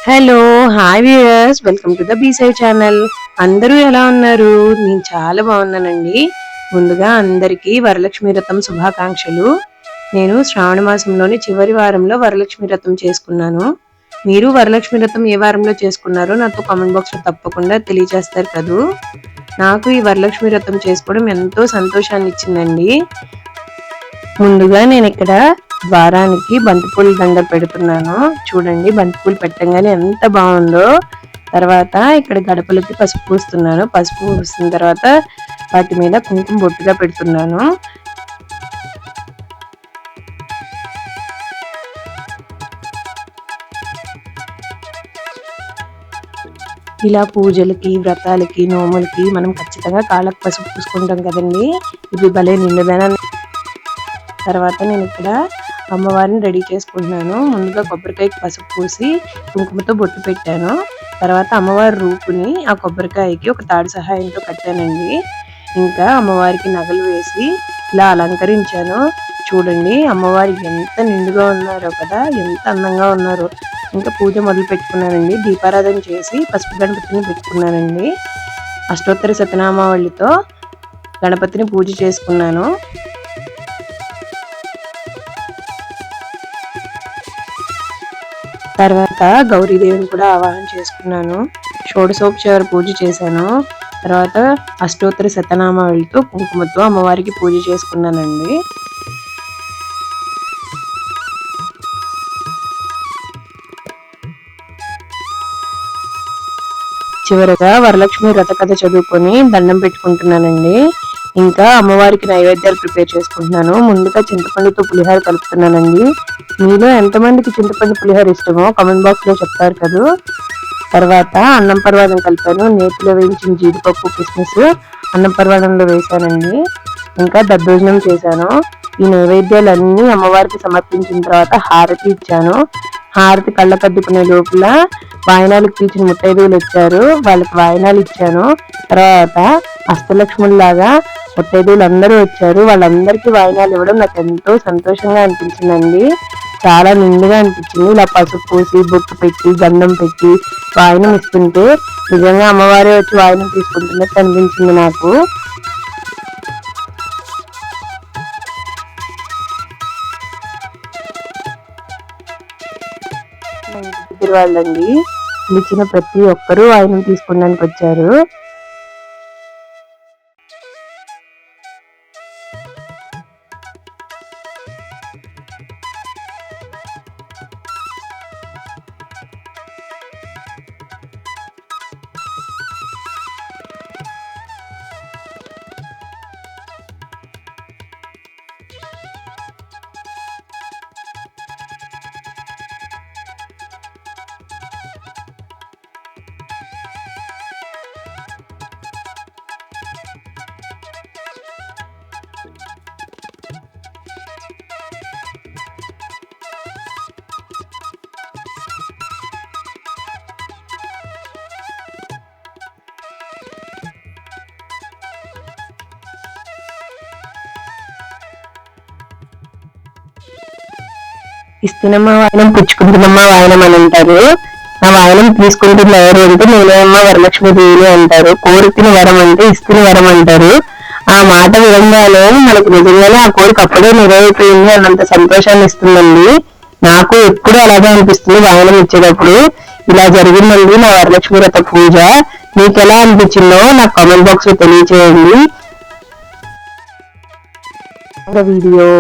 Hello hi viewers, welcome to the బీసై channel. అందరూ ఎలా ఉన్నారు? నేను చాలా బాగున్నానండి. ముందుగా అందరికీ వరలక్ష్మి వ్రతం శుభాకాంక్షలు. నేను శ్రావణ మాసంలోని చివరి వారంలో వరలక్ష్మి వ్రతం చేసుకున్నాను. మీరు వరలక్ష్మి వ్రతం ఏ వారంలో చేసుకున్నారో నాతో కామెంట్ బాక్స్ లో తప్పకుండా తెలియజేస్తారు కదూ. నాకు ఈ వరలక్ష్మి వ్రతం చేసుకోవడం ఎంతో సంతోషాన్ని ఇచ్చిందండి. ముందుగా నేను ఇక్కడ ద్వారానికి బంతిపూల దండ పెడుతున్నాను. చూడండి, బంతిపూలు పెట్టంగానే ఎంత బాగుందో. తర్వాత ఇక్కడ గడపలకి పసుపు పూస్తున్నాను. పసుపు పూసిన తర్వాత వాటి మీద కుంకుమ బొట్టుగా పెడుతున్నాను. ఇలా పూజలకి, వ్రతాలకి, నోములకి మనం ఖచ్చితంగా కాళ్ళకు పసుపు పూసుకుంటాం కదండి. ఇది భలే నిండుదనాన్ని. తర్వాత నేను ఇక్కడ అమ్మవారిని రెడీ చేసుకుంటున్నాను. ముందుగా కొబ్బరికాయకి పసుపు పూసి కుంకుమతో బొట్టు పెట్టాను. తర్వాత అమ్మవారి రూపుని ఆ కొబ్బరికాయకి ఒక తాడు సహాయంతో కట్టానండి. ఇంకా అమ్మవారికి నగలు వేసి ఇలా అలంకరించాను. చూడండి, అమ్మవారి ఎంత నిండుగా ఉన్నారో కదా, ఎంత అందంగా ఉన్నారో. ఇంకా పూజ మొదలు పెట్టుకున్నానండి. దీపారాధన చేసి పసుపు గణపతిని పెట్టుకున్నానండి. అష్టోత్తర శతనామావళితో గణపతిని పూజ చేసుకున్నాను. తర్వాత గౌరీదేవిని కూడా ఆవాహన చేసుకున్నాను. షోడశోపచార పూజ చేశాను. తర్వాత అష్టోత్తర శతనామావళితో కుంకుమతో అమ్మవారికి పూజ చేసుకున్నానండి. చివరగా వరలక్ష్మి వ్రత కథ చదువుకొని దండం పెట్టుకుంటున్నానండి. ఇంకా అమ్మవారికి నైవేద్యాలు ప్రిపేర్ చేసుకుంటున్నాను. ముందుగా చింతపండుతో పులిహోర కలుపుతున్నానండి. మీలో ఎంతమందికి చింతపండు పులిహోర ఇష్టమో కామెంట్ బాక్స్ లో చెప్తారు కదా. తర్వాత అన్నం పర్వాదం కలిపాను. నేతిలో వేయించిన జీడిపప్పు, కిస్మిస్ అన్నం పర్వాదంలో వేసానండి. ఇంకా దద్దోజనం చేశాను. ఈ నైవేద్యాలన్నీ అమ్మవారికి సమర్పించిన తర్వాత హారతి ఇచ్చాను. హారతి కళ్ళకద్దుకునే లోపల వాయనాలకు తీసిన ముత్తైదువులు వచ్చారు. వాళ్ళకి వాయనాలు ఇచ్చాను. తర్వాత అష్టలక్ష్ముల్లాగా ముత్తైదువులు అందరూ వచ్చారు. వాళ్ళందరికీ వాయనాలు ఇవ్వడం నాకు ఎంతో సంతోషంగా అనిపించిందండి. చాలా నిండుగా అనిపించింది. ఇలా పసుపు పూసి, బొట్టు పెట్టి, గంధం పెట్టి వాయనం ఇస్తుంటే నిజంగా అమ్మవారే వచ్చి వాయనం తీసుకుంటున్నట్టు అనిపించింది నాకు. దగ్గర వాళ్ళండి పిలిచిన ప్రతి ఒక్కరూ వాయనం తీసుకోవడానికి వచ్చారు. ఇస్తున్నమ్మ వాయనం, పుచ్చుకుంటున్నమ్మ వాయనం అని అంటారు. ఆ వాయనం తీసుకుంటున్న ఎవరు అంటే నేనేమ్మ వరలక్ష్మీదేవిని అంటారు. కోరికని వరం అంటే ఇస్తున్న వరం అంటారు. ఆ మాట విధంగానే మనకు నిజంగానే ఆ కోరిక అప్పుడే నెరవేరిపోయింది అన్నంత సంతోషాన్ని ఇస్తుందండి. నాకు ఎప్పుడు అలాగే అనిపిస్తుంది వాయనం ఇచ్చేటప్పుడు. ఇలా జరిగిందండి నా వరలక్ష్మి వ్రత పూజ. మీకు ఎలా అనిపించిందో నాకు కామెంట్ బాక్స్ లో తెలియచేయండి. Video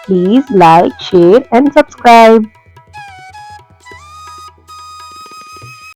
please like, share and subscribe.